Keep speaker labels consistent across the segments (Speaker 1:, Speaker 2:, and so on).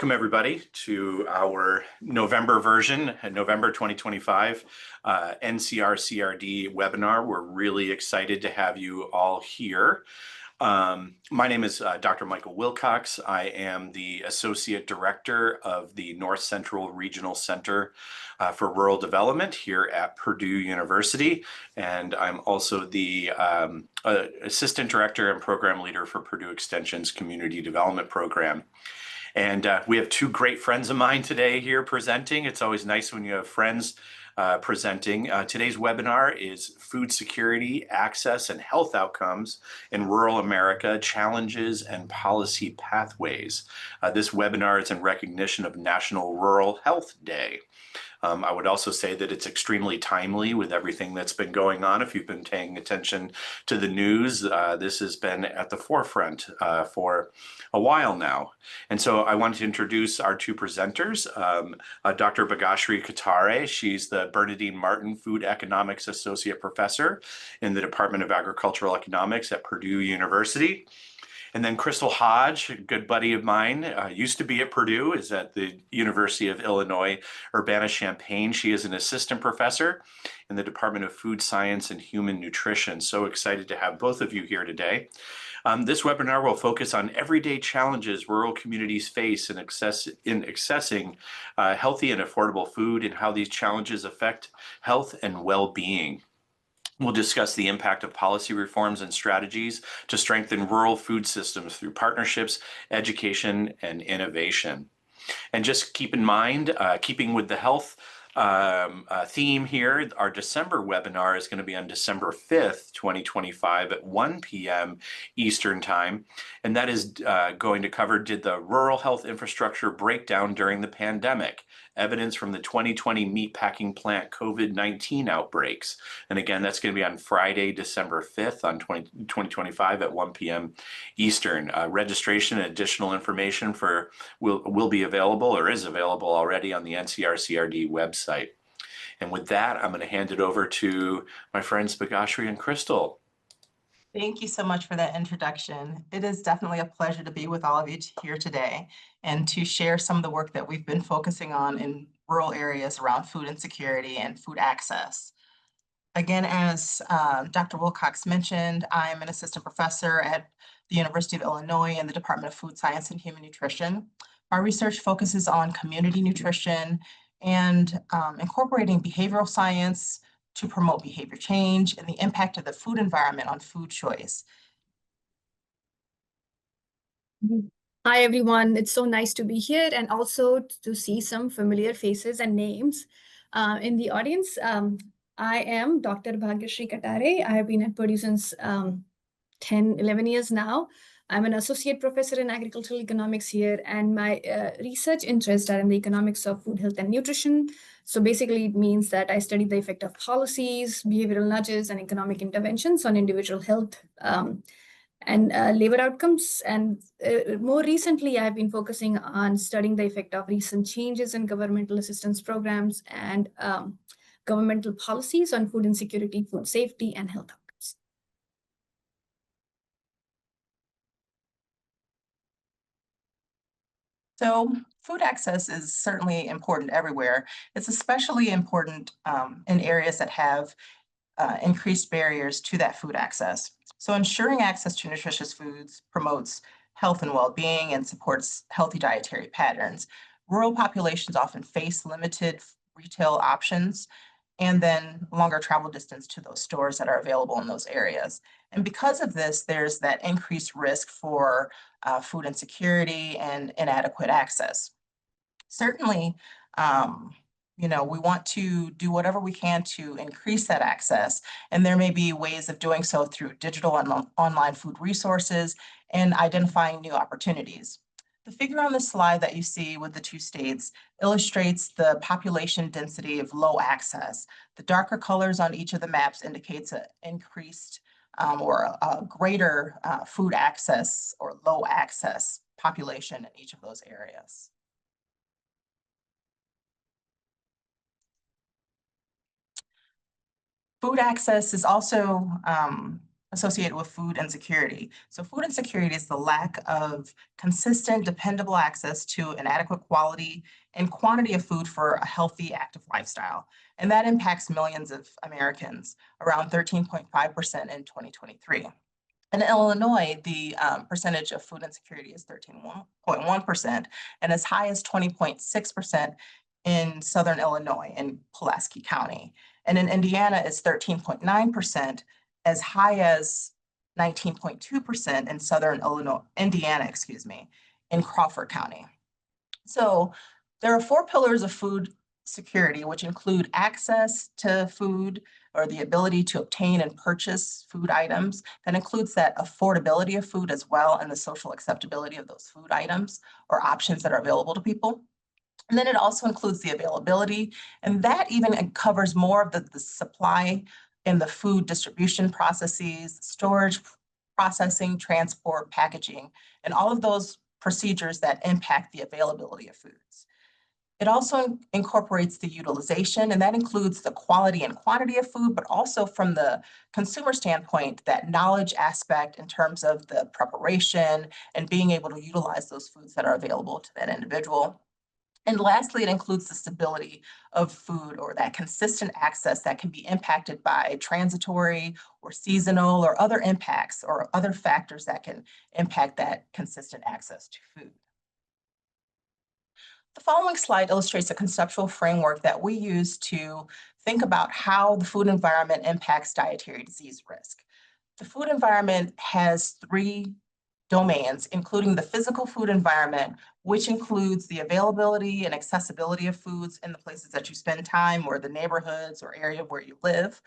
Speaker 1: Welcome everybody to our November version, November 2025 NCR-CRD webinar. We're really excited to have you all here. My name is Dr. Michael Wilcox. I am the Associate Director of the North Central Regional Center for Rural Development here at Purdue University. And I'm also the Assistant Director and Program Leader for Purdue Extension's Community Development Program. And we have two great friends of mine today here presenting. It's always nice when you have friends presenting. Today's webinar is Food Security, Access, and Health Outcomes in Rural America, Challenges and Policy Pathways. This webinar is in recognition of National Rural Health Day. I would also say that it's extremely timely with everything that's been going on. If you've been paying attention to the news, this has been at the forefront for a while now. And so I want to introduce our two presenters, Dr. Bhagyashree Katare. She's the Berdine Martin Food Economics Associate Professor in the Department of Agricultural Economics at Purdue University. And then Krystal Hodge, a good buddy of mine, used to be at Purdue, is at the University of Illinois, Urbana-Champaign. She is an assistant professor in the Department of Food Science and Human Nutrition. So excited to have both of you here today. This webinar will focus on everyday challenges rural communities face in accessing healthy and affordable food and how these challenges affect health and well-being. We'll discuss the impact of policy reforms and strategies to strengthen rural food systems through partnerships, education, and innovation. And just keep in mind, keeping with the health theme here, our December webinar is going to be on December 5th, 2025 at 1 p.m. Eastern Time. And that is going to cover, did the rural health infrastructure break down during the pandemic? Evidence from the 2020 meatpacking plant COVID-19 outbreaks. And again, that's going to be on Friday, December 5th on 2025 at 1 p.m. Eastern. Registration and additional information will be available or is available already on the NCR-CRD website. And with that, I'm going to hand it over to my friends Bhagyashree and Krystal.
Speaker 2: Thank you so much for that introduction. It is definitely a pleasure to be with all of you here today and to share some of the work that we've been focusing on in rural areas around food insecurity and food access. Again, as Dr. Wilcox mentioned, I'm an assistant professor at the University of Illinois in the Department of Food Science and Human Nutrition. Our research focuses on community nutrition and incorporating behavioral science to promote behavior change and the impact of the food environment on food choice.
Speaker 3: Hi, everyone. It's so nice to be here and also to see some familiar faces and names in the audience. I am Dr. Bhagyashree Katare. I have been at Purdue since 11 years now. I'm an associate professor in agricultural economics here, and my research interests are in the economics of food, health, and nutrition. So basically, it means that I study the effect of policies, behavioral nudges, and economic interventions on individual health and labor outcomes. And more recently, I've been focusing on studying the effect of recent changes in governmental assistance programs and governmental policies on food insecurity, food safety, and health outcomes.
Speaker 2: So food access is certainly important everywhere. It's especially important in areas that have increased barriers to that food access. So ensuring access to nutritious foods promotes health and well-being and supports healthy dietary patterns. Rural populations often face limited retail options and then longer travel distance to those stores that are available in those areas. And because of this, there's that increased risk for food insecurity and inadequate access. Certainly, we want to do whatever we can to increase that access. And there may be ways of doing so through digital and online food resources and identifying new opportunities. The figure on the slide that you see with the two states illustrates the population density of low access. The darker colors on each of the maps indicates an increased or a greater food access or low access population in each of those areas. Food access is also associated with food insecurity. So food insecurity is the lack of consistent, dependable access to an adequate quality and quantity of food for a healthy, active lifestyle. And that impacts millions of Americans, around 13.5% in 2023. In Illinois, the percentage of food insecurity is 13.1% and as high as 20.6% in Southern Illinois in Pulaski County. And in Indiana, it's 13.9%, as high as 19.2% in Southern Indiana, in Crawford County. So there are 4 pillars of food security, which include access to food, or the ability to obtain and purchase food items. That includes that affordability of food as well, and the social acceptability of those food items or options that are available to people. And then it also includes the availability, and that even covers more of the supply and the food distribution processes, storage, processing, transport, packaging, and all of those procedures that impact the availability of foods. It also incorporates the utilization, and that includes the quality and quantity of food, but also from the consumer standpoint, that knowledge aspect in terms of the preparation and being able to utilize those foods that are available to that individual. And lastly, it includes the stability of food, or that consistent access that can be impacted by transitory or seasonal or other impacts or other factors that can impact that consistent access to food. The following slide illustrates a conceptual framework that we use to think about how the food environment impacts dietary disease risk. The food environment has 3 domains, including the physical food environment, which includes the availability and accessibility of foods in the places that you spend time, or the neighborhoods or area where you live.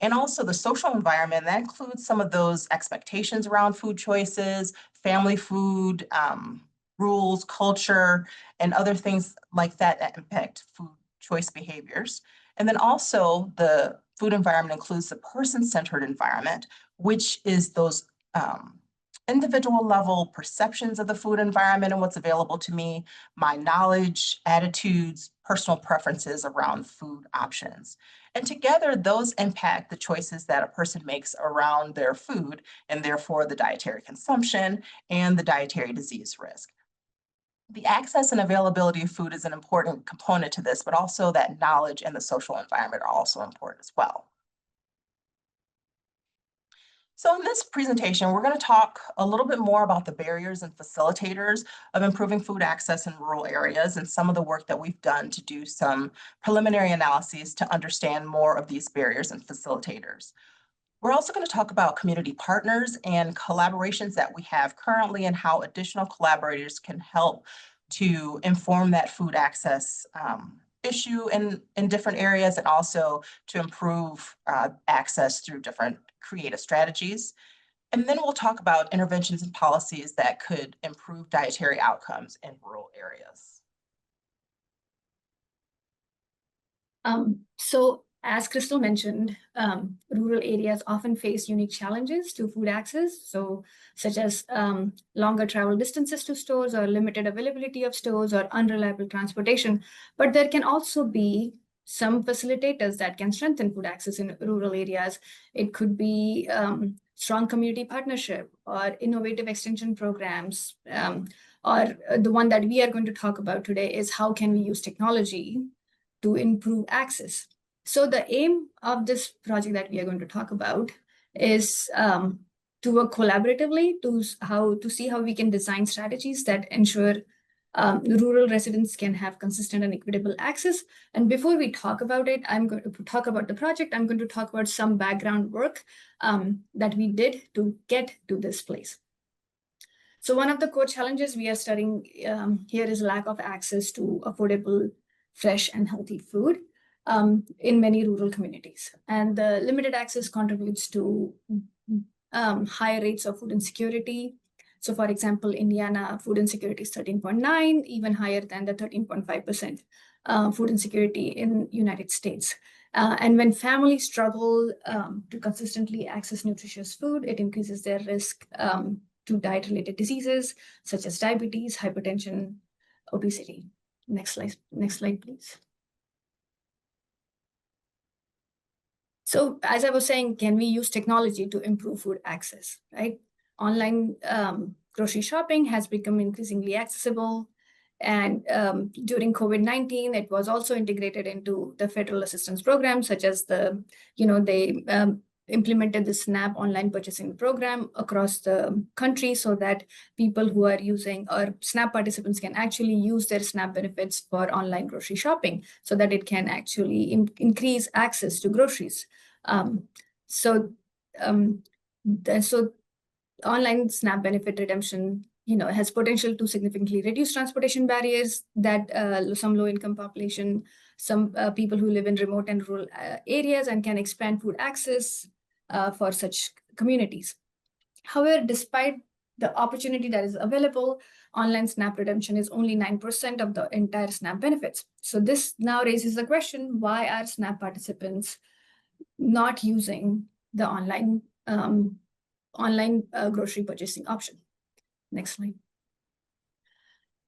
Speaker 2: And also the social environment, that includes some of those expectations around food choices, family food, rules, culture, and other things like that that impact food choice behaviors. And then also the food environment includes the person-centered environment, which is those individual level perceptions of the food environment and what's available to me, my knowledge, attitudes, personal preferences around food options. And together, those impact the choices that a person makes around their food, and therefore the dietary consumption and the dietary disease risk. The access and availability of food is an important component to this, but also that knowledge and the social environment are also important as well. So in this presentation, we're going to talk a little bit more about the barriers and facilitators of improving food access in rural areas, and some of the work that we've done to do some preliminary analyses to understand more of these barriers and facilitators. We're also going to talk about community partners and collaborations that we have currently, and how additional collaborators can help to inform that food access issue in different areas, and also to improve access through different creative strategies. And then we'll talk about interventions and policies that could improve dietary outcomes in rural areas.
Speaker 3: So as Krystal mentioned, rural areas often face unique challenges to food access, such as longer travel distances to stores, or limited availability of stores, or unreliable transportation. But there can also be some facilitators that can strengthen food access in rural areas. It could be strong community partnership, or innovative extension programs, or the one that we are going to talk about today is how can we use technology to improve access. So the aim of this project that we are going to talk about is to work collaboratively to see how we can design strategies that ensure rural residents can have consistent and equitable access. And before we talk about it, I'm going to talk about the project. I'm going to talk about some background work that we did to get to this place. So one of the core challenges we are studying here is lack of access to affordable, fresh, and healthy food in many rural communities. And the limited access contributes to higher rates of food insecurity. So for example, Indiana food insecurity is 13.9, even higher than the 13.5% food insecurity in United States. And when families struggle to consistently access nutritious food, it increases their risk to diet-related diseases such as diabetes, hypertension, obesity. Next slide, please. So as I was saying, can we use technology to improve food access, right? Online grocery shopping has become increasingly accessible. And during COVID-19, it was also integrated into the federal assistance programs, such as they implemented the SNAP online purchasing program across the country so that people who are using or SNAP participants can actually use their SNAP benefits for online grocery shopping so that it can actually increase access to groceries. So online SNAP benefit redemption, has potential to significantly reduce transportation barriers that some low-income population, some people who live in remote and rural areas, and can expand food access for such communities. However, despite the opportunity that is available, online SNAP redemption is only 9% of the entire SNAP benefits. So this now raises the question, why are SNAP participants not using the online grocery purchasing option? Next slide.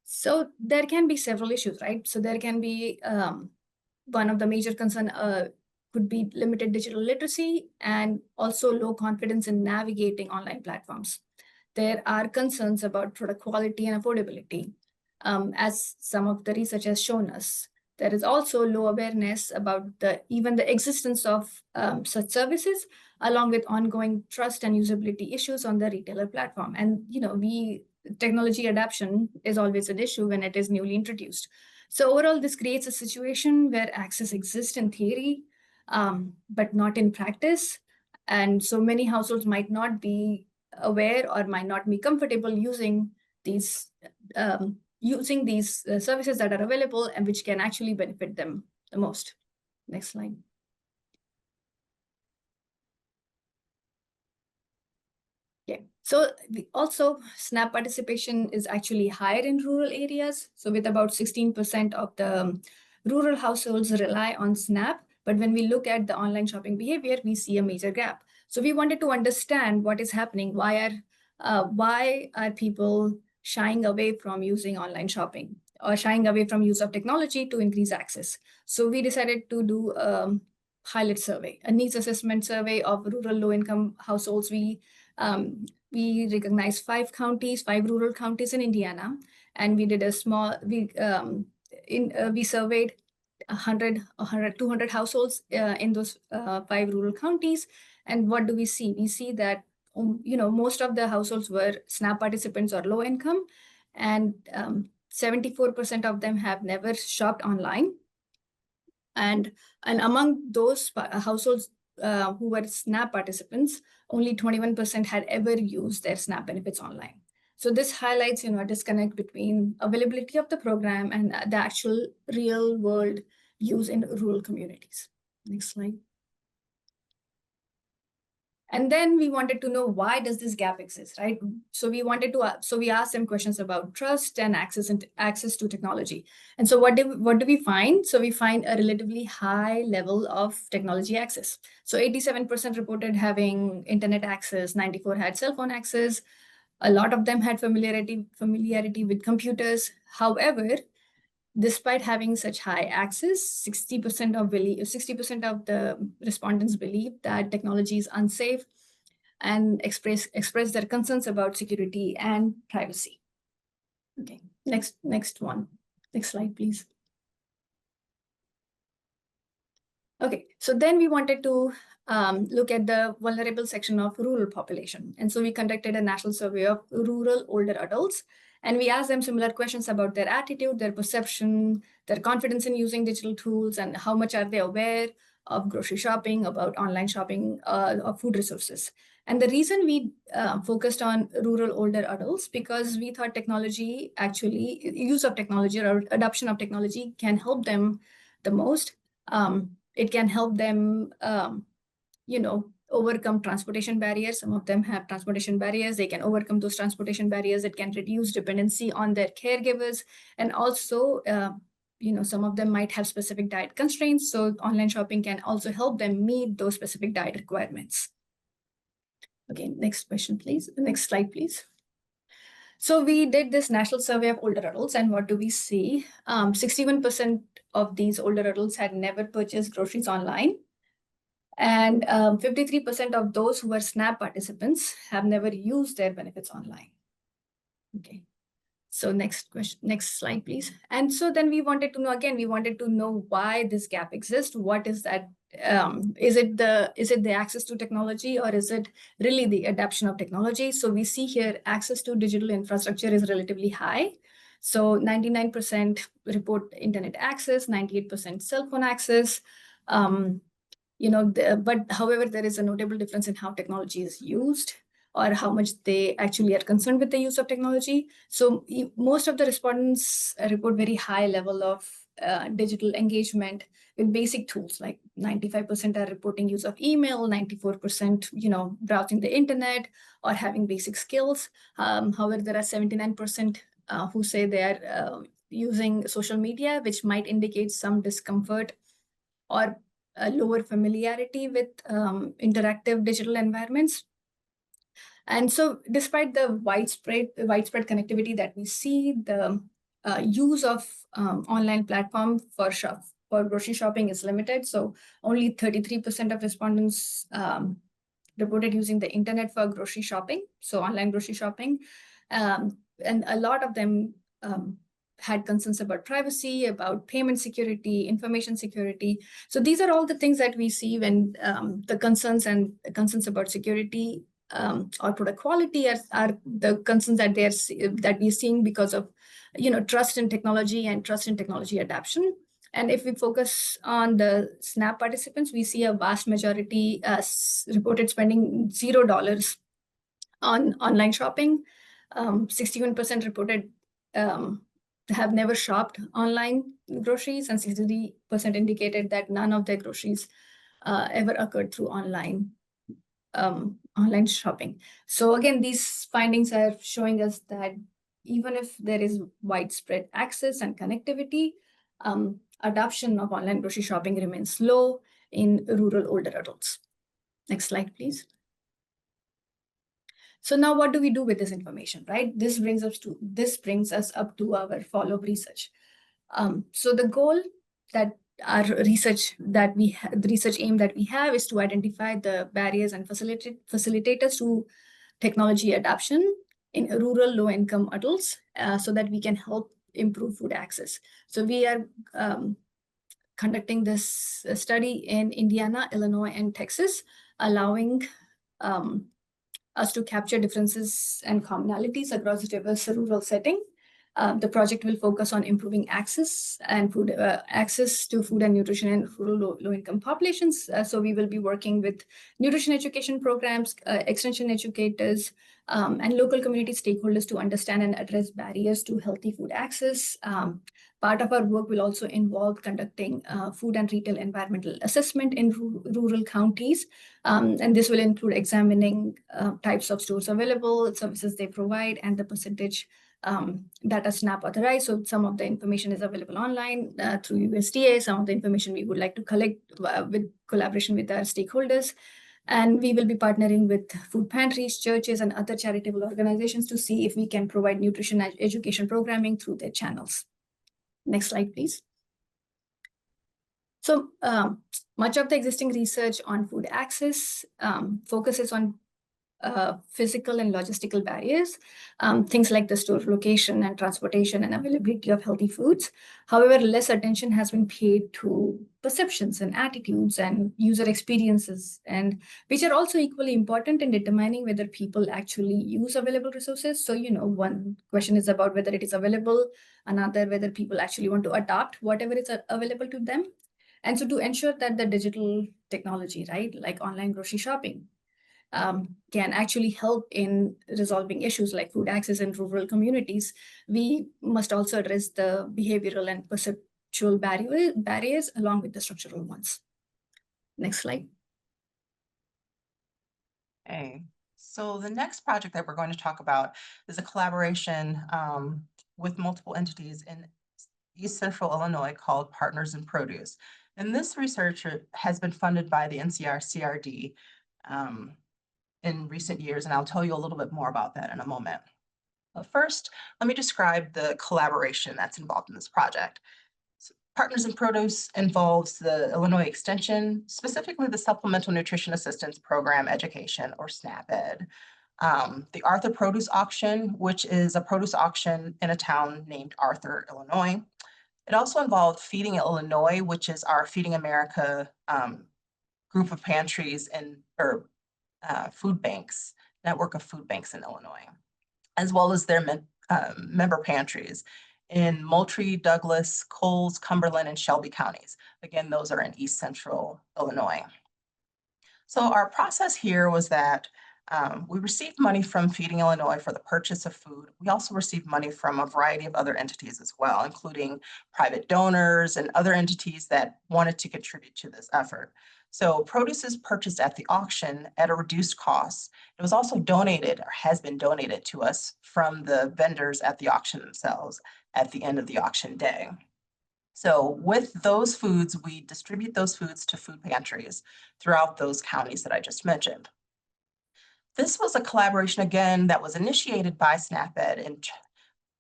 Speaker 3: So there can be several issues, right? So there can be one of the major concern could be limited digital literacy and also low confidence in navigating online platforms. There are concerns about product quality and affordability, as some of the research has shown us. There is also low awareness about even the existence of such services, along with ongoing trust and usability issues on the retailer platform. And technology adoption is always an issue when it is newly introduced. So overall, this creates a situation where access exists in theory, but not in practice. And so many households might not be aware or might not be comfortable using these services that are available and which can actually benefit them the most. Next slide. Okay, so also SNAP participation is actually higher in rural areas. So with about 16% of the rural households rely on SNAP, but when we look at the online shopping behavior, we see a major gap. So we wanted to understand what is happening. Why are people shying away from using online shopping or shying away from use of technology to increase access? So we decided to do a pilot survey, a needs assessment survey of rural low-income households. We recognized 5 rural counties in Indiana, and we did a small, we surveyed 200 households in those 5 rural counties. And what do we see? We see that, most of the households were SNAP participants or low income, and 74% of them have never shopped online. And among those households who were SNAP participants, only 21% had ever used their SNAP benefits online. So this highlights, a disconnect between availability of the program and the actual real world use in rural communities. Next slide. And then we wanted to know, why does this gap exist, right? So we asked them questions about trust and access to technology. And so what do we find? So we find a relatively high level of technology access. So 87% reported having internet access, 94% had cell phone access. A lot of them had familiarity with computers. However, despite having such high access, 60% of the respondents believe that technology is unsafe and express their concerns about security and privacy. Okay, next one. Next slide, please. Okay, so then we wanted to look at the vulnerable section of rural population. And so we conducted a national survey of rural older adults. And we asked them similar questions about their attitude, their perception, their confidence in using digital tools, and how much are they aware of grocery shopping, about online shopping, of food resources. And the reason we focused on rural older adults, because we thought use of technology or adoption of technology can help them the most. It can help them, overcome transportation barriers. Some of them have transportation barriers. They can overcome those transportation barriers. It can reduce dependency on their caregivers. And also, some of them might have specific diet constraints. So online shopping can also help them meet those specific diet requirements. Okay, next question, please. Next slide, please. So we did this national survey of older adults, and what do we see? 61% of these older adults had never purchased groceries online. And 53% of those who were SNAP participants have never used their benefits online. Okay. So next question, next slide, please. And so then we wanted to know, again, we wanted to know why this gap exists. What is that? Is it the access to technology, or is it really the adoption of technology? So we see here access to digital infrastructure is relatively high. So 99% report internet access, 98% cell phone access. But however, there is a notable difference in how technology is used, or how much they actually are concerned with the use of technology. So most of the respondents report very high level of digital engagement with basic tools, like 95% are reporting use of email, 94%, browsing the internet or having basic skills. However, there are 79% who say they are using social media, which might indicate some discomfort or a lower familiarity with interactive digital environments. And so despite the widespread connectivity that we see, the use of online platform for grocery shopping is limited. So only 33% of respondents reported using the internet for grocery shopping, so online grocery shopping. And a lot of them had concerns about privacy, about payment security, information security. So these are all the things that we see when the concerns about security or product quality are the concerns that we're seeing because of trust in technology and trust in technology adoption. And if we focus on the SNAP participants, we see a vast majority reported spending $0 on online shopping. 61% reported have never shopped online groceries, and 63% indicated that none of their groceries ever occurred through online shopping. So again, these findings are showing us that even if there is widespread access and connectivity, adoption of online grocery shopping remains low in rural older adults. Next slide, please. So now what do we do with this information, right? This brings us up to our follow-up research. So the goal that our research the research aim that we have is to identify the barriers and facilitators to technology adoption in rural low-income adults, so that we can help improve food access. So we are conducting this study in Indiana, Illinois, and Texas, allowing us to capture differences and commonalities across diverse rural setting. The project will focus on improving access to food and nutrition in rural low-income populations. So we will be working with nutrition education programs, extension educators, and local community stakeholders to understand and address barriers to healthy food access. Part of our work will also involve conducting food and retail environmental assessment in rural counties. And this will include examining types of stores available, services they provide, and the percentage that are SNAP authorized. So some of the information is available online through USDA. Some of the information we would like to collect with collaboration with our stakeholders. And we will be partnering with food pantries, churches, and other charitable organizations to see if we can provide nutrition education programming through their channels. Next slide, please. So much of the existing research on food access focuses on physical and logistical barriers, things like the store location and transportation and availability of healthy foods. However, less attention has been paid to perceptions and attitudes and user experiences, and which are also equally important in determining whether people actually use available resources. So, one question is about whether it is available, another whether people actually want to adopt whatever is available to them. And so to ensure that the digital technology, right, like online grocery shopping, can actually help in resolving issues like food access in rural communities, we must also address the behavioral and perceptual barriers along with the structural ones. Next slide.
Speaker 2: Okay, so the next project that we're going to talk about is a collaboration with multiple entities in East Central Illinois called Partners in Produce. And this research has been funded by the NCR-CRD in recent years, and I'll tell you a little bit more about that in a moment. But first, let me describe the collaboration that's involved in this project. Partners in Produce involves the Illinois Extension, specifically the Supplemental Nutrition Assistance Program Education, or SNAP-Ed. The Arthur Produce Auction, which is a produce auction in a town named Arthur, Illinois. It also involved Feeding Illinois, which is our Feeding America group of pantries or food banks, network of food banks in Illinois, as well as their member pantries in Moultrie, Douglas, Coles, Cumberland, and Shelby counties. Again, those are in East Central Illinois. So our process here was that we received money from Feeding Illinois for the purchase of food. We also received money from a variety of other entities as well, including private donors and other entities that wanted to contribute to this effort. So produce is purchased at the auction at a reduced cost. It was also donated or has been donated to us from the vendors at the auction themselves at the end of the auction day. So with those foods, we distribute those foods to food pantries throughout those counties that I just mentioned. This was a collaboration, again, that was initiated by SNAP-Ed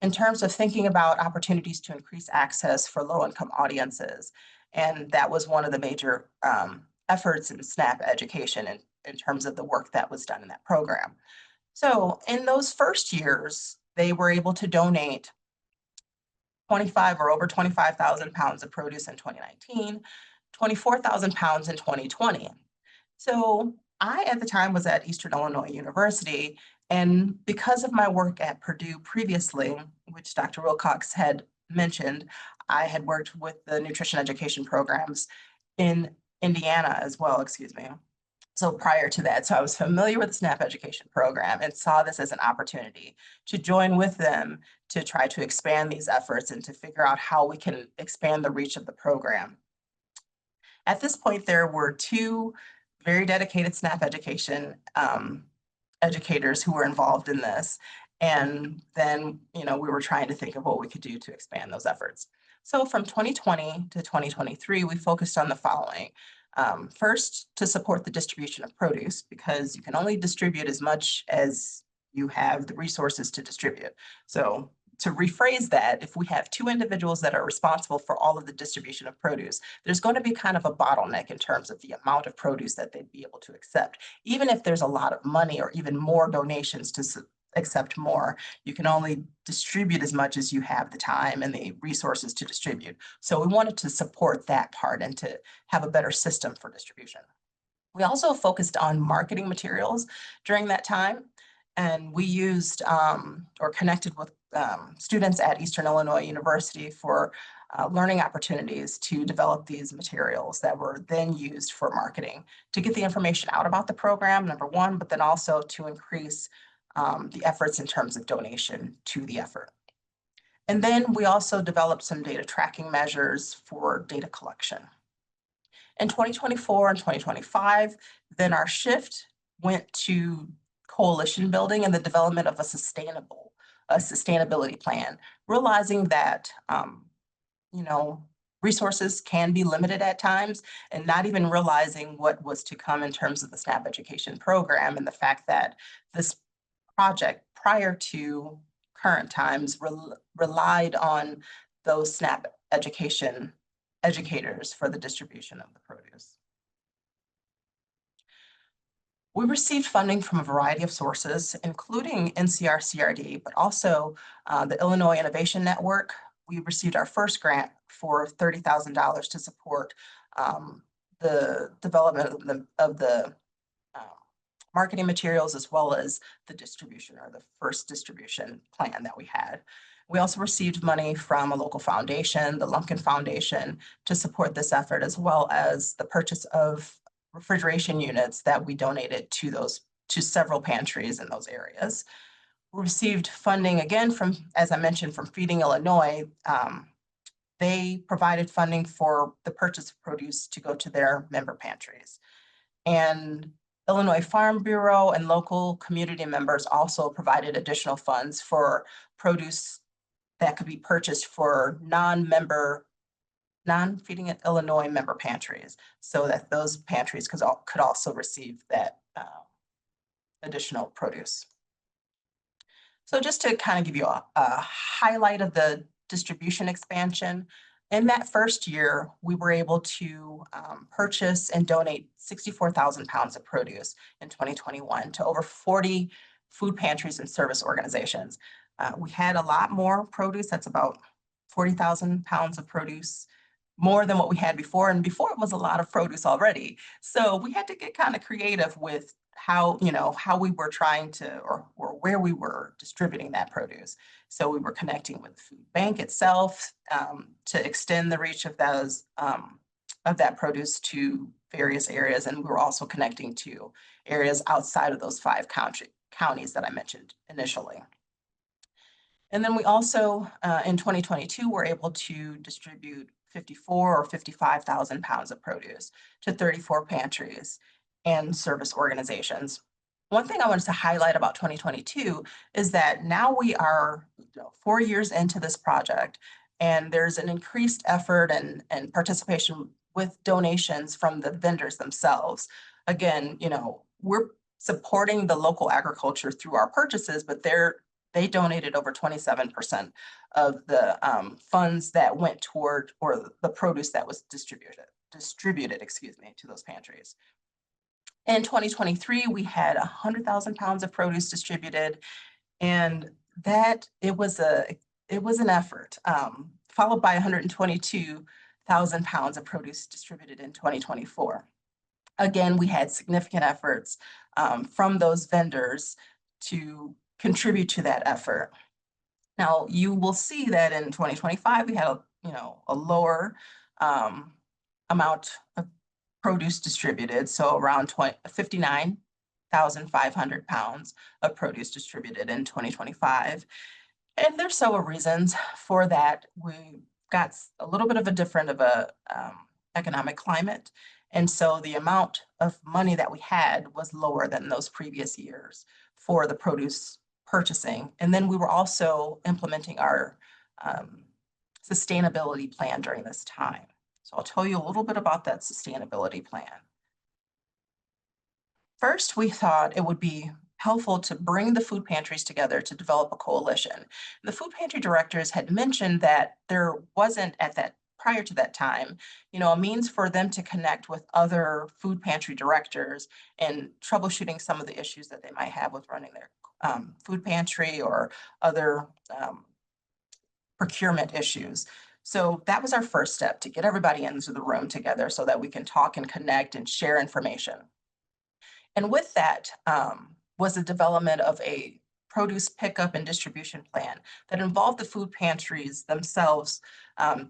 Speaker 2: in terms of thinking about opportunities to increase access for low-income audiences. And that was one of the major efforts in SNAP education in terms of the work that was done in that program. So in those first years, they were able to donate 25,000 pounds of produce in 2019, 24,000 pounds in 2020. So I, at the time, was at Eastern Illinois University, and because of my work at Purdue previously, which Dr. Wilcox had mentioned, I had worked with the nutrition education programs in Indiana as well, excuse me. So prior to that, so I was familiar with the SNAP education program and saw this as an opportunity to join with them to try to expand these efforts and to figure out how we can expand the reach of the program. At this point, there were two very dedicated SNAP education educators who were involved in this. And then, we were trying to think of what we could do to expand those efforts. So from 2020 to 2023, we focused on the following. First, to support the distribution of produce, because you can only distribute as much as you have the resources to distribute. So to rephrase that, if we have two individuals that are responsible for all of the distribution of produce, there's going to be kind of a bottleneck in terms of the amount of produce that they'd be able to accept. Even if there's a lot of money or even more donations to accept more, you can only distribute as much as you have the time and the resources to distribute. So we wanted to support that part and to have a better system for distribution. We also focused on marketing materials during that time, and we used or connected with students at Eastern Illinois University for learning opportunities to develop these materials that were then used for marketing to get the information out about the program, number one, but then also to increase the efforts in terms of donation to the effort. And then we also developed some data tracking measures for data collection. In 2024 and 2025, then our shift went to coalition building and the development of a sustainability plan, realizing that, resources can be limited at times, and not even realizing what was to come in terms of the SNAP education program and the fact that this project prior to current times relied on those SNAP education educators for the distribution of the produce. We received funding from a variety of sources, including NCR-CRD, but also the Illinois Innovation Network. We received our first grant for $30,000 to support the development of the marketing materials, as well as the distribution or the first distribution plan that we had. We also received money from a local foundation, the Lumpkin Foundation, to support this effort, as well as the purchase of refrigeration units that we donated to several pantries in those areas. We received funding again from, as I mentioned, from Feeding Illinois. They provided funding for the purchase of produce to go to their member pantries. And Illinois Farm Bureau and local community members also provided additional funds for produce that could be purchased for non-Feeding Illinois member pantries, so that those pantries could also receive that additional produce. So just to kind of give you a highlight of the distribution expansion, In that first year, we were able to purchase and donate 64,000 pounds of produce in 2021 to over 40 food pantries and service organizations. We had a lot more produce. That's about 40,000 pounds of produce, more than what we had before. And before it was a lot of produce already. So we had to get kind of creative with how we were trying to, or where we were distributing that produce. So we were connecting with the food bank itself to extend the reach of that produce to various areas. And we were also connecting to areas outside of those 5 counties that I mentioned initially. And then we also, in 2022, were able to distribute 54 or 55,000 pounds of produce to 34 pantries and service organizations. One thing I wanted to highlight about 2022 is that now we are 4 years into this project, and there's an increased effort and participation with donations from the vendors themselves. Again, we're supporting the local agriculture through our purchases, but they donated over 27% of the funds that went toward, or the produce that was distributed, to those pantries. In 2023, we had 100,000 pounds of produce distributed, and that it was an effort, followed by 122,000 pounds of produce distributed in 2024. Again, we had significant efforts from those vendors to contribute to that effort. Now, you will see that in 2025, we had a lower amount of produce distributed, so around 59,500 pounds of produce distributed in 2025. And there's several reasons for that. We got a little bit of a different economic climate. And so the amount of money that we had was lower than those previous years for the produce purchasing. And then we were also implementing our sustainability plan during this time. So I'll tell you a little bit about that sustainability plan. First, we thought it would be helpful to bring the food pantries together to develop a coalition. The food pantry directors had mentioned that there wasn't prior to that time, a means for them to connect with other food pantry directors and troubleshooting some of the issues that they might have with running their food pantry or other procurement issues. So that was our first step, to get everybody into the room together so that we can talk and connect and share information. And with that was the development of a produce pickup and distribution plan that involved the food pantries themselves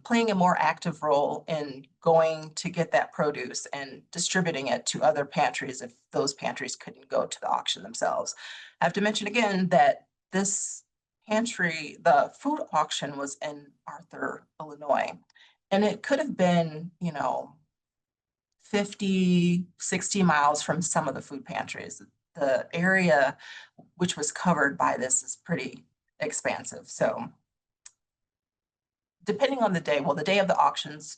Speaker 2: playing a more active role in going to get that produce and distributing it to other pantries if those pantries couldn't go to the auction themselves. I have to mention again that this pantry, the food auction, was in Arthur, Illinois, and it could have been, 50, 60 miles from some of the food pantries. The area which was covered by this is pretty expansive. So depending on the day, the day of the auctions,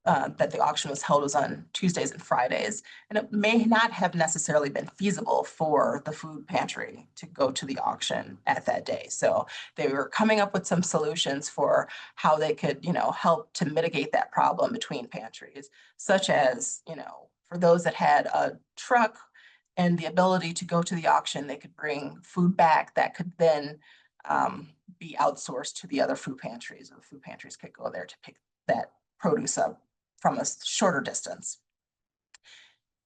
Speaker 2: that the auction was held was on Tuesdays and Fridays, and it may not have necessarily been feasible for the food pantry to go to the auction at that day. So they were coming up with some solutions for how they could, help to mitigate that problem between pantries, such as, for those that had a truck and the ability to go to the auction, they could bring food back that could then be outsourced to the other food pantries, or the food pantries could go there to pick that produce up from a shorter distance.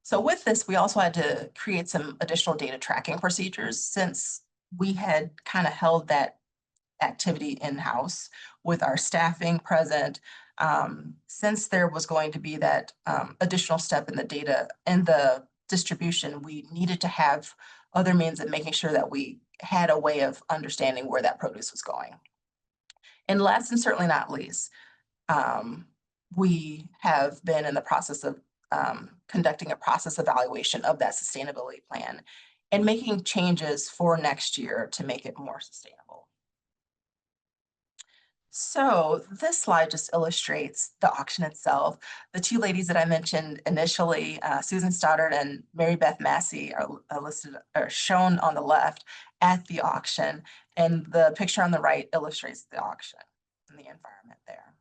Speaker 2: So with this, we also had to create some additional data tracking procedures, since we had kind of held that activity in-house with our staffing present. Since there was going to be that additional step in the data and the distribution, we needed to have other means of making sure that we had a way of understanding where that produce was going. And last and certainly not least, we have been in the process of conducting a process evaluation of that sustainability plan and making changes for next year to make it more sustainable. So this slide just illustrates the auction itself. The two ladies that I mentioned initially, Susan Stoddard and Mary Beth Massey, are shown on the left at the auction, and the picture on the right illustrates the auction and the environment there.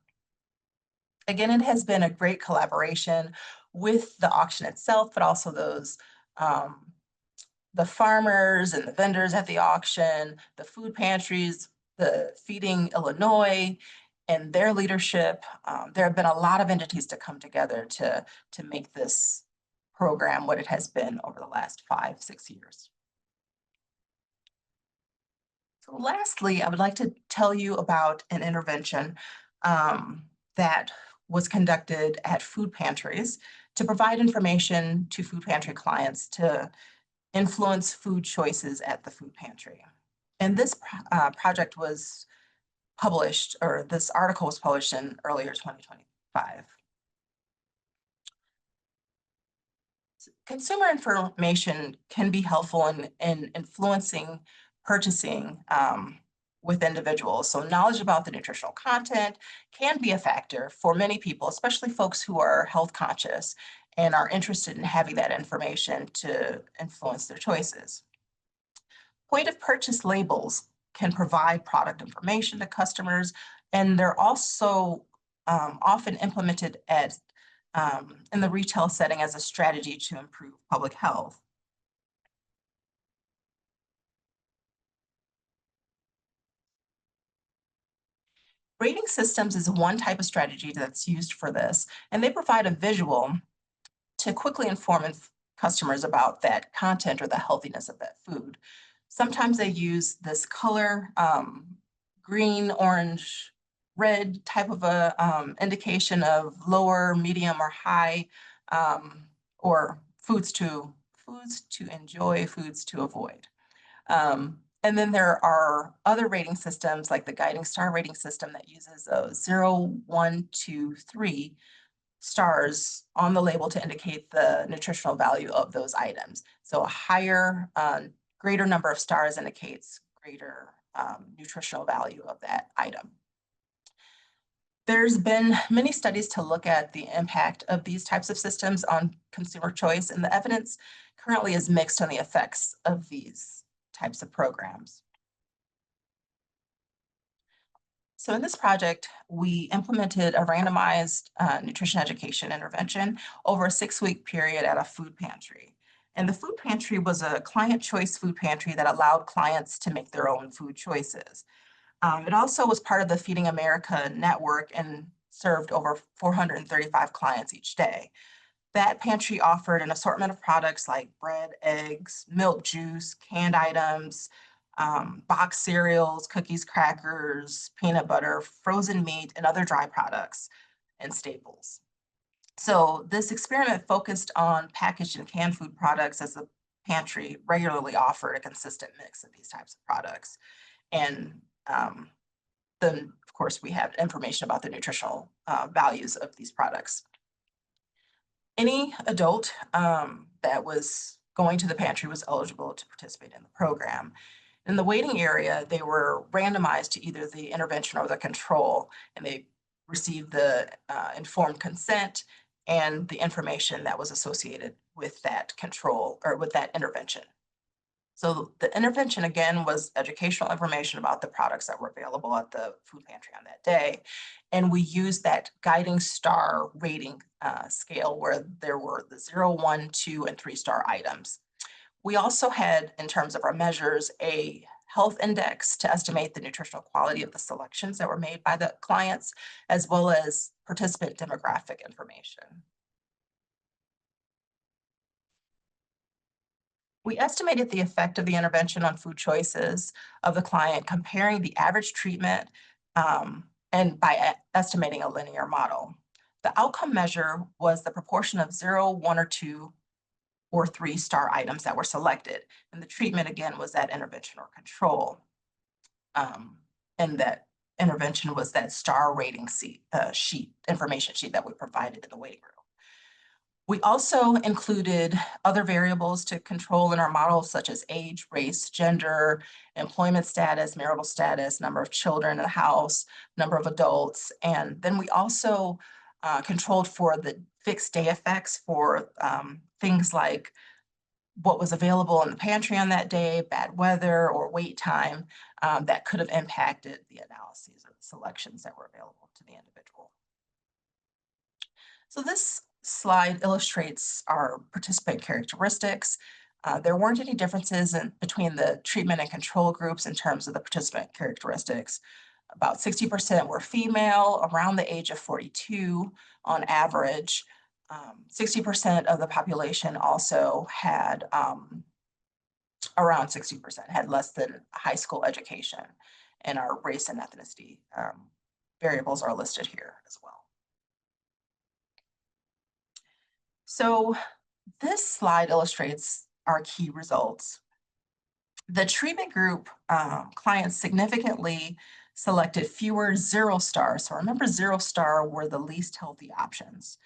Speaker 2: Again, it has been a great collaboration with the auction itself, but also those the farmers and the vendors at the auction, the food pantries, the Feeding Illinois, and their leadership. There have been a lot of entities to come together to make this program what it has been over the last 5-6 years. So lastly, I would like to tell you about an intervention that was conducted at food pantries to provide information to food pantry clients to influence food choices at the food pantry. And this project was published, or this article was published in earlier 2025. Consumer information can be helpful in influencing purchasing with individuals. So knowledge about the nutritional content can be a factor for many people, especially folks who are health conscious and are interested in having that information to influence their choices. Point of purchase labels can provide product information to customers, and they're also often implemented in the retail setting as a strategy to improve public health. Rating systems is one type of strategy that's used for this, and they provide a visual to quickly inform customers about that content or the healthiness of that food. Sometimes they use this color, green, orange, red type of a indication of lower, medium, or high, or foods to enjoy, foods to avoid. And then there are other rating systems like the guiding star rating system that uses a 0, 1, 2, 3 stars on the label to indicate the nutritional value of those items. So a higher, greater number of stars indicates greater nutritional value of that item. There's been many studies to look at the impact of these types of systems on consumer choice, and the evidence currently is mixed on the effects of these types of programs. So in this project, we implemented a randomized nutrition education intervention over a 6-week period at a food pantry. And the food pantry was a client choice food pantry that allowed clients to make their own food choices. It also was part of the Feeding America network and served over 435 clients each day. That pantry offered an assortment of products like bread, eggs, milk, juice, canned items, boxed cereals, cookies, crackers, peanut butter, frozen meat, and other dry products and staples. So this experiment focused on packaged and canned food products, as the pantry regularly offered a consistent mix of these types of products. And then, of course, we have information about the nutritional values of these products. Any adult that was going to the pantry was eligible to participate in the program. In the waiting area, they were randomized to either the intervention or the control, and they received the informed consent and the information that was associated with that control or with that intervention. So the intervention, again, was educational information about the products that were available at the food pantry on that day. And we used that guiding star rating scale where there were the 0, 1, 2, and 3-star items. We also had, in terms of our measures, a health index to estimate the nutritional quality of the selections that were made by the clients, as well as participant demographic information. We estimated the effect of the intervention on food choices of the client, comparing the average treatment and by estimating a linear model. The outcome measure was the proportion of 0, 1, or 2, or 3-star items that were selected. And the treatment, again, was that intervention or control. And that intervention was that star rating information sheet that we provided in the waiting room. We also included other variables to control in our model, such as age, race, gender, employment status, marital status, number of children in the house, number of adults. And then we also controlled for the fixed day effects for things like what was available in the pantry on that day, bad weather, or wait time that could have impacted the analyses or the selections that were available to the individual. So this slide illustrates our participant characteristics. There weren't any differences between the treatment and control groups in terms of the participant characteristics. About 60% were female, around the age of 42 on average. 60% of the population also had, around 60% had less than high school education, and our race and ethnicity variables are listed here as well. So this slide illustrates our key results. The treatment group clients significantly selected fewer 0-star. So remember, 0-star were the least healthy options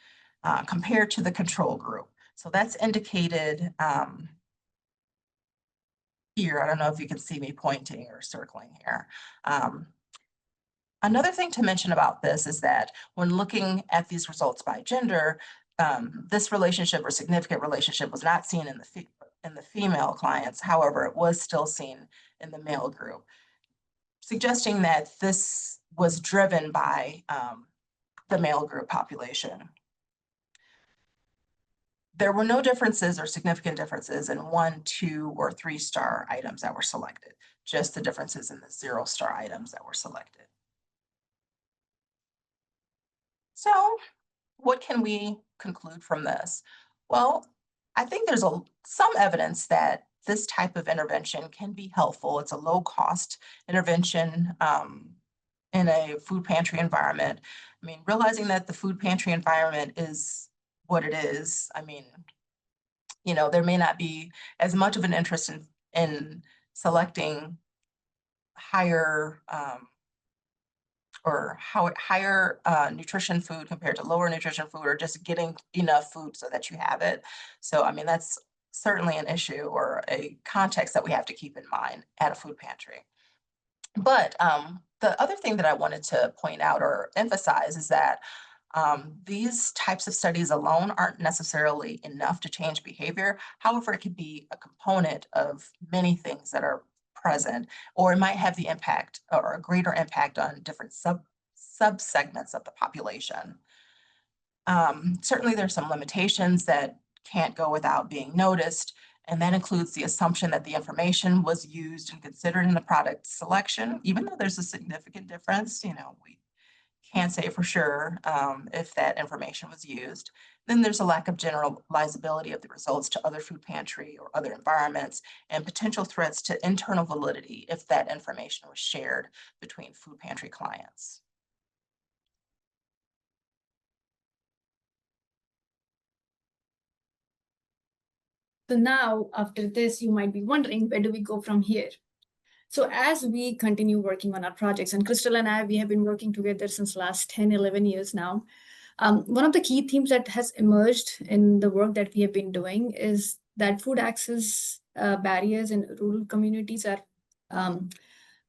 Speaker 2: compared to the control group. So that's indicated here. I don't know if you can see me pointing or circling here. Another thing to mention about this is that when looking at these results by gender, this relationship or significant relationship was not seen in the female clients. However, it was still seen in the male group, suggesting that this was driven by the male group population. There were no differences or significant differences in 1, 2, or 3-star items that were selected, just the differences in the 0-star items that were selected. So what can we conclude from this? Well, I think there's some evidence that this type of intervention can be helpful. It's a low-cost intervention in a food pantry environment. I mean, realizing that the food pantry environment is what it is, I mean, you know, there may not be as much of an interest in selecting higher higher nutrition food compared to lower nutrition food, or just getting enough food so that you have it. So, I mean, that's certainly an issue or a context that we have to keep in mind at a food pantry. But the other thing that I wanted to point out or emphasize is that these types of studies alone aren't necessarily enough to change behavior. However, it could be a component of many things that are present, or it might have the impact or a greater impact on different subsegments of the population. Certainly there's some limitations that can't go without being noticed, and that includes the assumption that the information was used and considered in the product selection. Even though there's a significant difference, you know, we can't say for sure if that information was used. Then there's a lack of generalizability of the results to other food pantry or other environments, and potential threats to internal validity if that information was shared between food pantry clients.
Speaker 3: So now, after this, you might be wondering, where do we go from here? So as we continue working on our projects, and Krystal and I, we have been working together since last 10, 11 years now. One of the key themes that has emerged in the work that we have been doing is that food access barriers in rural communities are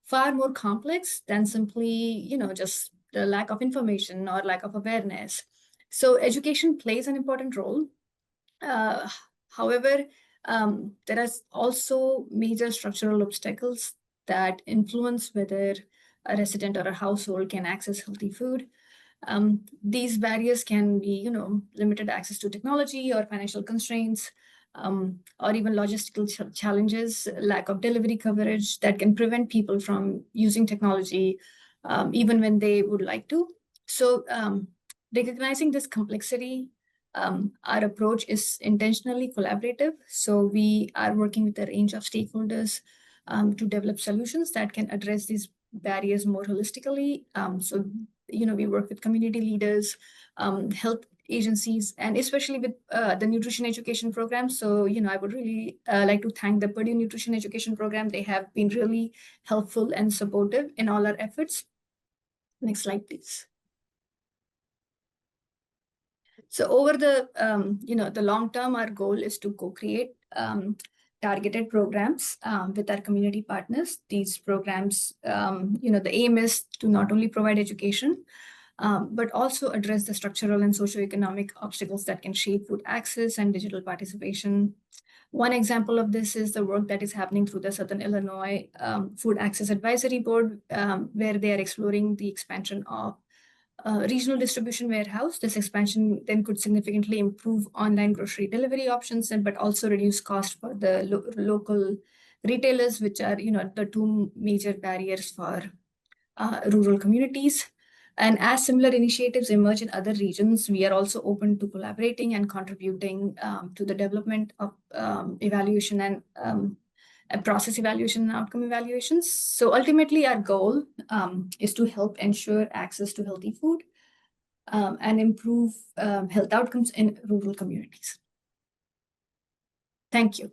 Speaker 3: far more complex than simply, you know, just the lack of information or lack of awareness. So education plays an important role. However, there are also major structural obstacles that influence whether a resident or a household can access healthy food. These barriers can be, you know, limited access to technology or financial constraints, or even logistical challenges, lack of delivery coverage that can prevent people from using technology even when they would like to. So recognizing this complexity, our approach is intentionally collaborative. So we are working with a range of stakeholders to develop solutions that can address these barriers more holistically. So, you know, we work with community leaders, health agencies, and especially with the nutrition education program. So, you know, I would really like to thank the Purdue Nutrition Education Program. They have been really helpful and supportive in all our efforts. Next slide, please. So over the, you know, the long term, our goal is to co-create targeted programs with our community partners. These programs, you know, the aim is to not only provide education, but also address the structural and socioeconomic obstacles that can shape food access and digital participation. One example of this is the work that is happening through the Southern Illinois Food Access Advisory Board, where they are exploring the expansion of regional distribution warehouse. This expansion then could significantly improve online grocery delivery options, but also reduce cost for the local retailers, which are the two major barriers for rural communities. And as similar initiatives emerge in other regions, we are also open to collaborating and contributing to the development of evaluation and process evaluation and outcome evaluations. So ultimately, our goal is to help ensure access to healthy food and improve health outcomes in rural communities. Thank you.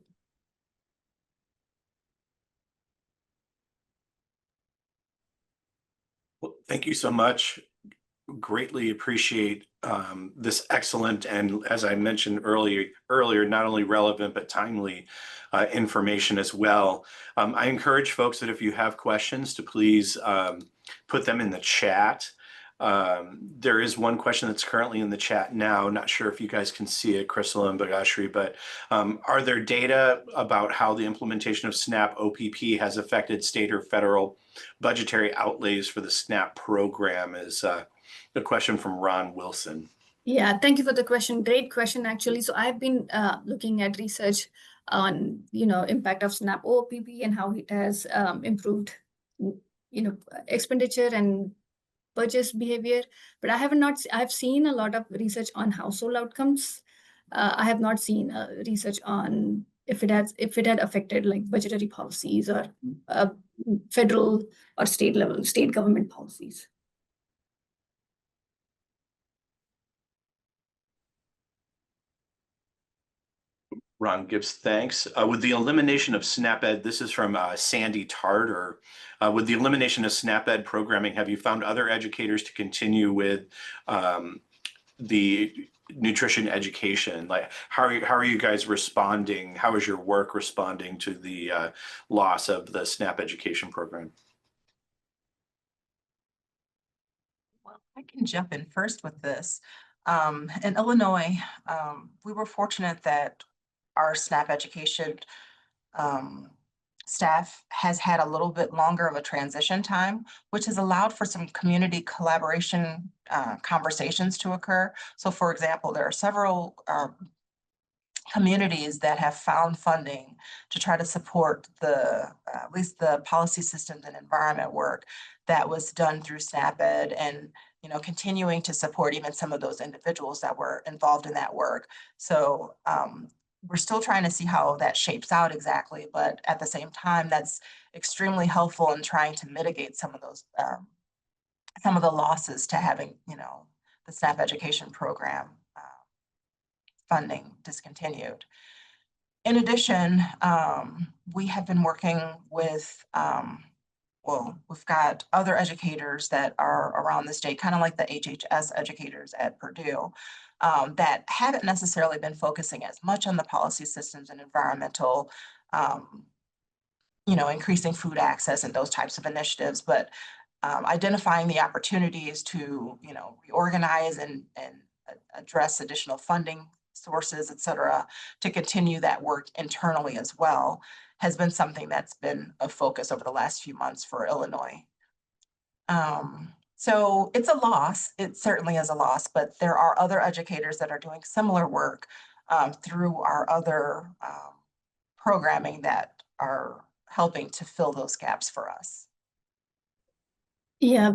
Speaker 1: Well, thank you so much. Greatly appreciate this excellent and, as I mentioned earlier, not only relevant but timely information as well. I encourage folks that if you have questions to please put them in the chat. There is one question that's currently in the chat now. Not sure if you guys can see it, Krystal and Bhagyashree, but are there data about how the implementation of SNAP OPP has affected state or federal budgetary outlays for the SNAP program? Is the question from Ron Wilson.
Speaker 3: Yeah, thank you for the question. Great question, actually. So I've been looking at research on, impact of SNAP OPP and how it has improved, expenditure and purchase behavior. But I've seen a lot of research on household outcomes. I have not seen research on if it had affected like budgetary policies or federal or state government policies.
Speaker 1: Ron gives thanks. With the elimination of SNAP-Ed, this is from Sandy Tarter. With the elimination of SNAP-Ed programming, have you found other educators to continue with the nutrition education? Like, how are you guys responding? How is your work responding to the loss of the SNAP education program?
Speaker 2: Well, I can jump in first with this. In Illinois, we were fortunate that our SNAP education staff has had a little bit longer of a transition time, which has allowed for some community collaboration conversations to occur. So for example, there are several communities that have found funding to try to support at least the policy systems and environment work that was done through SNAP-Ed, and continuing to support even some of those individuals that were involved in that work. So we're still trying to see how that shapes out exactly, but at the same time, that's extremely helpful in trying to mitigate some of those, some of the losses to having, the SNAP education program funding discontinued. In addition, we have been working with, we've got other educators that are around the state, kind of like the HHS educators at Purdue, that haven't necessarily been focusing as much on the policy systems and environmental, increasing food access and those types of initiatives, but identifying the opportunities to, reorganize and address additional funding sources, et cetera, to continue that work internally as well, has been something that's been a focus over the last few months for Illinois. So it's a loss. It certainly is a loss, but there are other educators that are doing similar work through our other programming that are helping to fill those gaps for us.
Speaker 3: Yeah,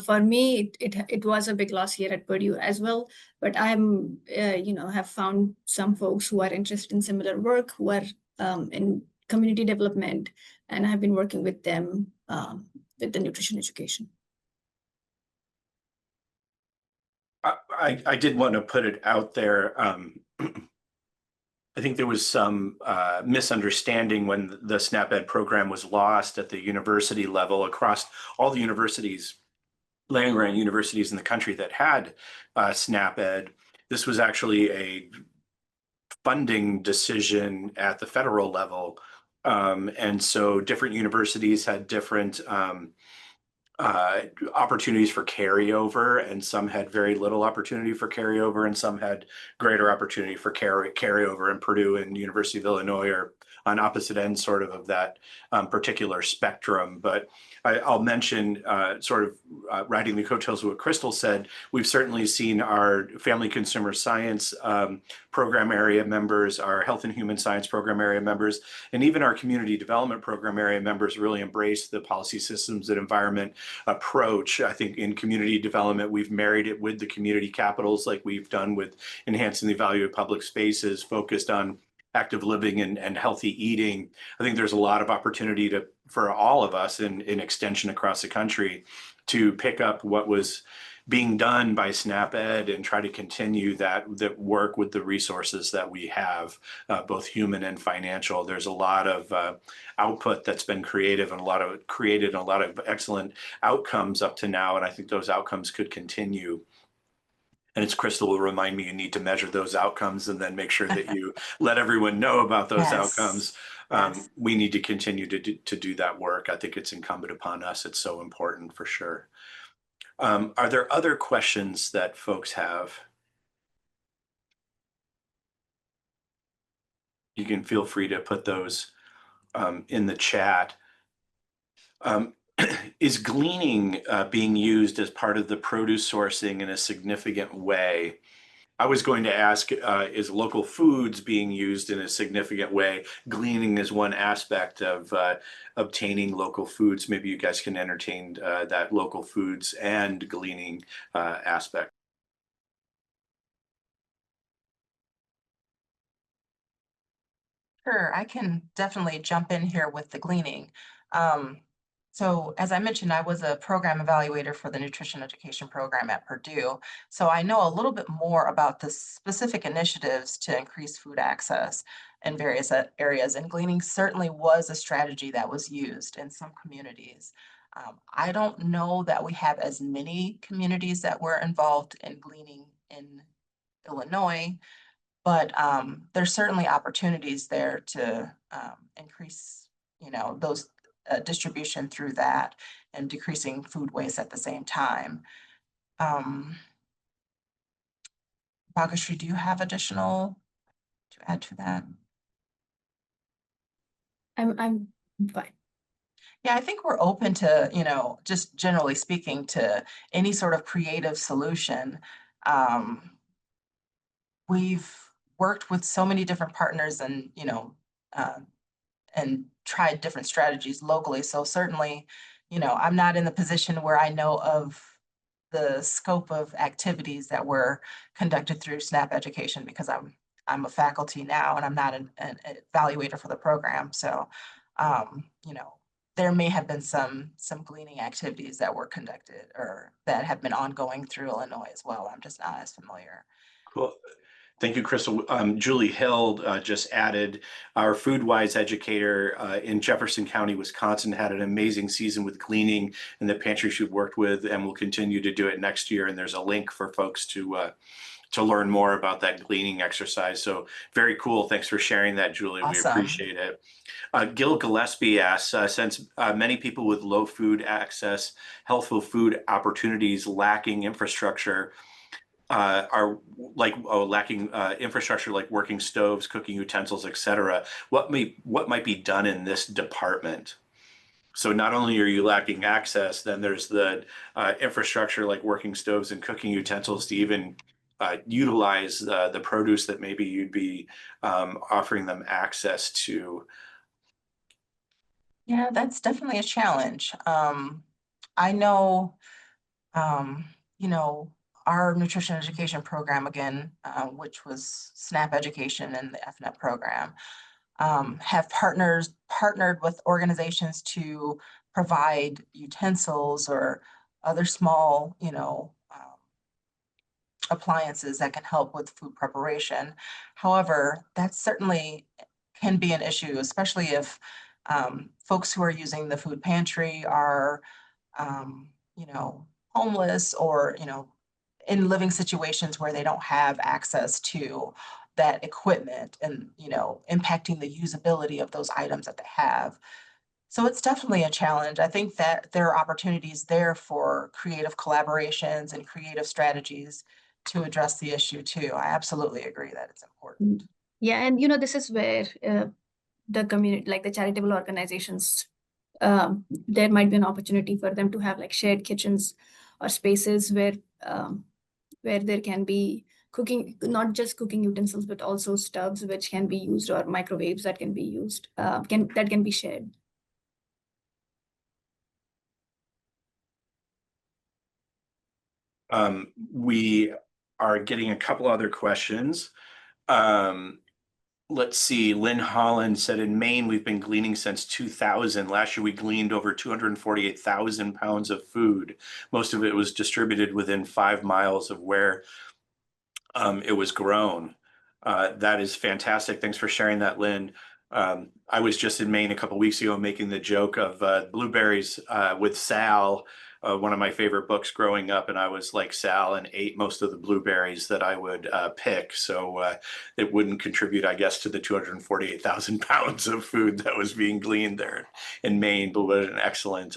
Speaker 3: for me, it was a big loss here at Purdue as well. But I'm, have found some folks who are interested in similar work, who are in community development, and I've been working with them with the nutrition education.
Speaker 1: I did want to put it out there. I think there was some misunderstanding when the SNAP-Ed program was lost at the university level across all the universities, land-grant universities in the country that had SNAP-Ed. This was actually a funding decision at the federal level. And so different universities had different opportunities for carryover, and some had very little opportunity for carryover, and some had greater opportunity for carryover. And Purdue and University of Illinois are on opposite ends sort of that particular spectrum. But I'll mention riding the coattails of what Krystal said. We've certainly seen our family consumer science program area members, our health and human science program area members, and even our community development program area members really embrace the policy systems and environment approach. I think in community development, we've married it with the community capitals like we've done with enhancing the value of public spaces, focused on active living and healthy eating. I think there's a lot of opportunity for all of us in extension across the country to pick up what was being done by SNAP-Ed and try to continue that work with the resources that we have, both human and financial. There's a lot of output that's been created and a lot of excellent outcomes up to now, and I think those outcomes could continue. And it's Krystal will remind me you need to measure those outcomes and then make sure that you let everyone know about those outcomes.
Speaker 2: Yes.
Speaker 1: We need to continue to do that work. I think it's incumbent upon us. It's so important for sure. Are there other questions that folks have? You can feel free to put those in the chat. Is gleaning being used as part of the produce sourcing in a significant way? I was going to ask, is local foods being used in a significant way? Gleaning is one aspect of obtaining local foods. Maybe you guys can entertain that local foods and gleaning aspect.
Speaker 2: Sure, I can definitely jump in here with the gleaning. So as I mentioned, I was a program evaluator for the nutrition education program at Purdue. So I know a little bit more about the specific initiatives to increase food access in various areas. And gleaning certainly was a strategy that was used in some communities. I don't know that we have as many communities that were involved in gleaning in Illinois, but there's certainly opportunities there to increase, those distribution through that and decreasing food waste at the same time. Bhagyashree, do you have additional to add to that?
Speaker 3: I'm fine.
Speaker 2: Yeah, I think we're open to, just generally speaking, to any sort of creative solution. We've worked with so many different partners and tried different strategies locally. So certainly, I'm not in the position where I know of the scope of activities that were conducted through SNAP education because I'm a faculty now and I'm not an evaluator for the program. So, there may have been some gleaning activities that were conducted or that have been ongoing through Illinois as well. I'm just not as familiar.
Speaker 1: Cool. Thank you, Krystal. Julie Hill just added, our FoodWise educator in Jefferson County, Wisconsin, had an amazing season with gleaning in the pantry she worked with, and will continue to do it next year. And there's a link for folks to learn more about that gleaning exercise. So very cool. Thanks for sharing that, Julie.
Speaker 2: Awesome.
Speaker 1: We appreciate it. Gil Gillespie asks, since many people with low food access, healthful food opportunities, lacking infrastructure, are lacking infrastructure like working stoves, cooking utensils, etc. What might be done in this department? So not only are you lacking access, then there's the infrastructure like working stoves and cooking utensils to even utilize the produce that maybe you'd be offering them access to.
Speaker 2: Yeah, that's definitely a challenge. I know, our nutrition education program, again, which was SNAP education and the FNEP program, have partnered with organizations to provide utensils or other small, appliances that can help with food preparation. However, that certainly can be an issue, especially if folks who are using the food pantry are, homeless or, in living situations where they don't have access to that equipment and, impacting the usability of those items that they have. So it's definitely a challenge. I think that there are opportunities there for creative collaborations and creative strategies to address the issue too. I absolutely agree that it's important.
Speaker 3: Yeah, and this is where the community, like the charitable organizations, there might be an opportunity for them to have like shared kitchens or spaces where there can be cooking, not just cooking utensils, but also stoves which can be used, or microwaves that can be used, that can be shared.
Speaker 1: We are getting a couple other questions. Let's see. Lynn Holland said, in Maine, we've been gleaning since 2000. Last year, we gleaned over 248,000 pounds of food. Most of it was distributed within 5 miles of where it was grown. That is fantastic. Thanks for sharing that, Lynn. I was just in Maine a couple weeks ago making the joke of blueberries with Sal, one of my favorite books growing up, and I was like Sal and ate most of the blueberries that I would pick. So it wouldn't contribute, I guess, to the 248,000 pounds of food that was being gleaned there in Maine. But what an excellent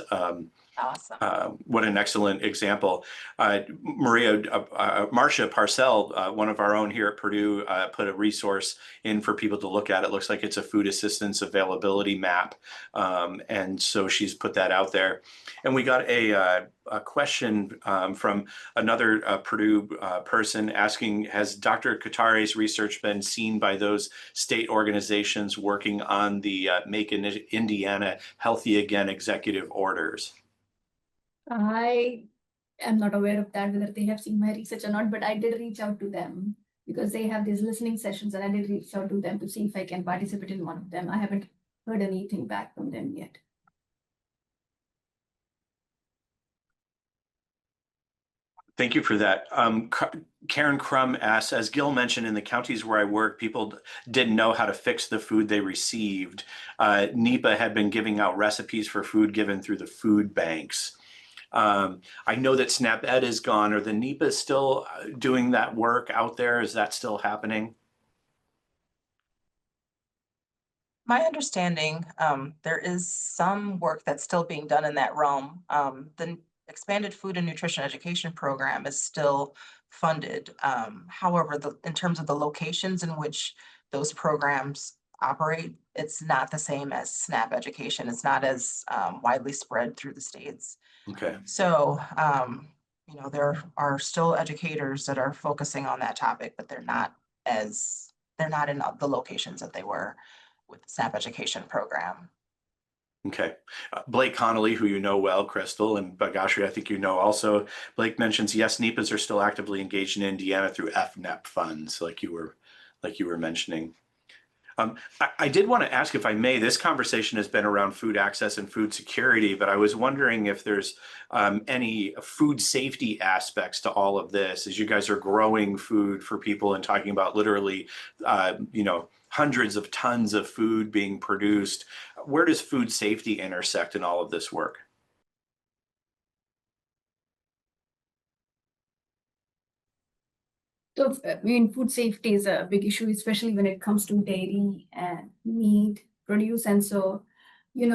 Speaker 2: Awesome.
Speaker 1: what an excellent example. Marcia Parcell, one of our own here at Purdue, put a resource in for people to look at. It looks like it's a food assistance availability map. And so she's put that out there. And we got a question from another Purdue person asking, has Dr. Katare's research been seen by those state organizations working on the Make Indiana Healthy Again executive orders?
Speaker 3: I am not aware of that, whether they have seen my research or not, but I did reach out to them because they have these listening sessions, and I did reach out to them to see if I can participate in one of them. I haven't heard anything back from them yet.
Speaker 1: Thank you for that. Karen Crum asks, as Gil mentioned, in the counties where I work, people didn't know how to fix the food they received. NIFA had been giving out recipes for food given through the food banks. I know that SNAP-Ed is gone. Are the NIFAs still doing that work out there? Is that still happening?
Speaker 2: My understanding, there is some work that's still being done in that realm. The Expanded Food and Nutrition Education Program is still funded. However, in terms of the locations in which those programs operate, it's not the same as SNAP education. It's not as widely spread through the states.
Speaker 1: Okay.
Speaker 2: So, there are still educators that are focusing on that topic, but they're not in the locations that they were with the SNAP education program.
Speaker 1: Okay. Blake Connolly, who you know well, Krystal, and Bhagyashree, I think you know also. Blake mentions, yes, NIFAs are still actively engaged in Indiana through FNEP funds, like you were mentioning. I did want to ask, if I may, this conversation has been around food access and food security, but I was wondering if there's any food safety aspects to all of this, as you guys are growing food for people and talking about literally, hundreds of tons of food being produced. Where does food safety intersect in all of this work?
Speaker 3: So, food safety is a big issue, especially when it comes to dairy and meat produce. And so,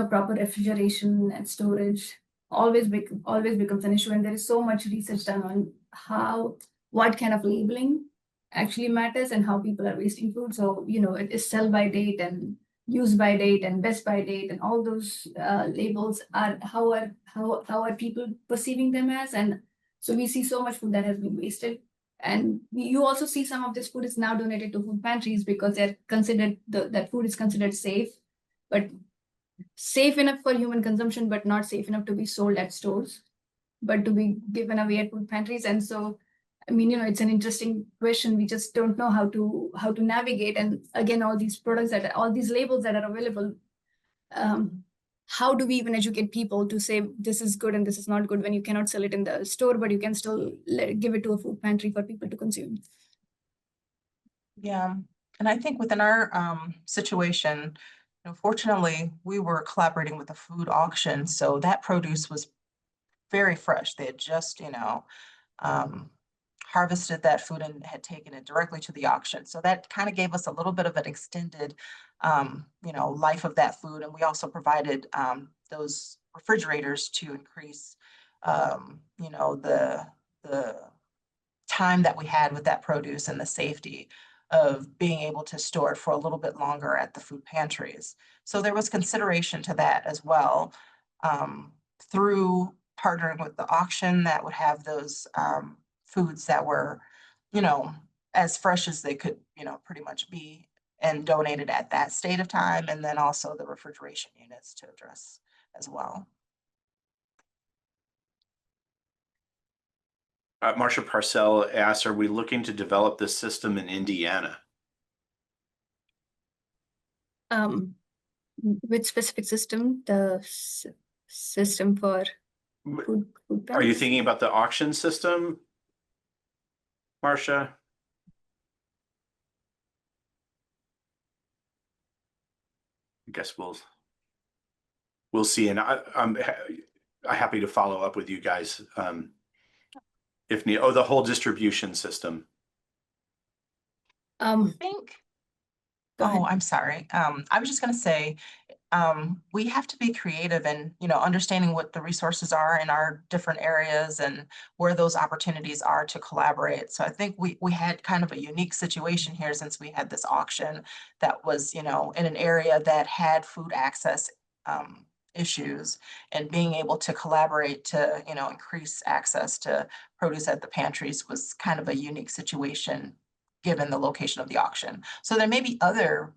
Speaker 3: proper refrigeration and storage always becomes an issue. And there is so much research done on what kind of labeling actually matters and how people are wasting food. So, it is sell by date and use by date and best by date, and all those labels are how are people perceiving them as. And so we see so much food that has been wasted. And you also see some of this food is now donated to food pantries because they're considered, that food is considered safe, but safe enough for human consumption, but not safe enough to be sold at stores, but to be given away at food pantries. And so, it's an interesting question. We just don't know how to navigate. And again, all these labels that are available, how do we even educate people to say this is good and this is not good when you cannot sell it in the store, but you can still give it to a food pantry for people to consume?
Speaker 2: Yeah, and I think within our situation, fortunately, we were collaborating with the food auction, so that produce was very fresh. They had just, harvested that food and had taken it directly to the auction. So that kind of gave us a little bit of an extended, life of that food. And we also provided those refrigerators to increase, the time that we had with that produce and the safety of being able to store it for a little bit longer at the food pantries. So there was consideration to that as well, through partnering with the auction that would have those foods that were, as fresh as they could, pretty much be, and donated at that state of time, and then also the refrigeration units to address as well.
Speaker 1: Marcia Parcell asks, are we looking to develop this system in Indiana?
Speaker 3: Which specific system? The system for food
Speaker 1: Are you
Speaker 3: banks?
Speaker 1: thinking about the auction system, Marcia? I guess we'll see, and I'm happy to follow up with you guys if need. Oh, the whole distribution system.
Speaker 2: I think.
Speaker 3: Go ahead.
Speaker 2: Oh, I'm sorry. I was just gonna say, we have to be creative and, understanding what the resources are in our different areas and where those opportunities are to collaborate. So I think we had kind of a unique situation here since we had this auction that was, in an area that had food access issues, and being able to collaborate to, increase access to produce at the pantries was kind of a unique situation given the location of the auction. So there may be other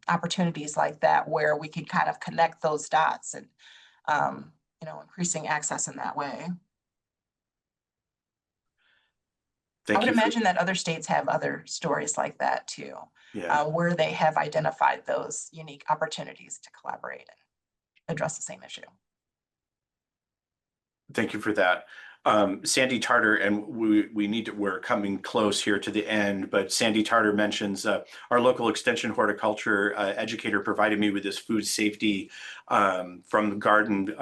Speaker 2: opportunities like that where we can kind of connect those dots and, increasing access in that way. I would imagine that other states have other stories like that too, where they have identified those unique opportunities to collaborate and address the same issue.
Speaker 1: Thank you for that. Sandy Tartar, and we're coming close here to the end, but Sandy Tartar mentions our local extension horticulture educator provided me with this food safety from the garden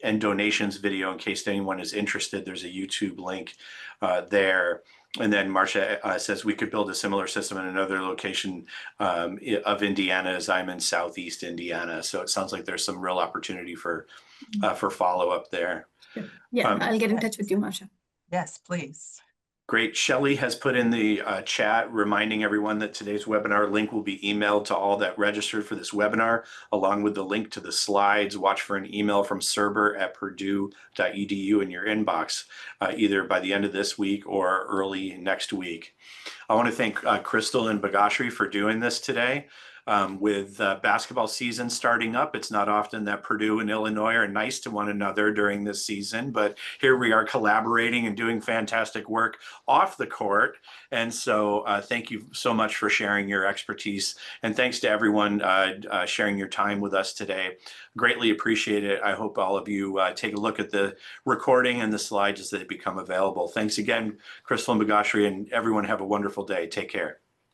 Speaker 1: and donations video in case anyone is interested. There's a YouTube link there. And then Marcia says we could build a similar system in another location of Indiana, as I'm in Southeast Indiana. So it sounds like there's some real opportunity for follow-up there.
Speaker 3: Yeah, I'll get in touch with you, Marcia.
Speaker 2: Yes, please.
Speaker 1: Great. Shelley has put in the chat reminding everyone that today's webinar link will be emailed to all that registered for this webinar, along with the link to the slides. Watch for an email from serber@purdue.edu in your inbox, either by the end of this week or early next week. I want to thank Krystal and Bhagyashree for doing this today. With basketball season starting up, it's not often that Purdue and Illinois are nice to one another during this season, but here we are collaborating and doing fantastic work off the court. And so thank you so much for sharing your expertise. And thanks to everyone sharing your time with us today. Greatly appreciate it. I hope all of you take a look at the recording and the slides as they become available. Thanks again, Krystal and Bhagyashree, and everyone have a wonderful day. Take care.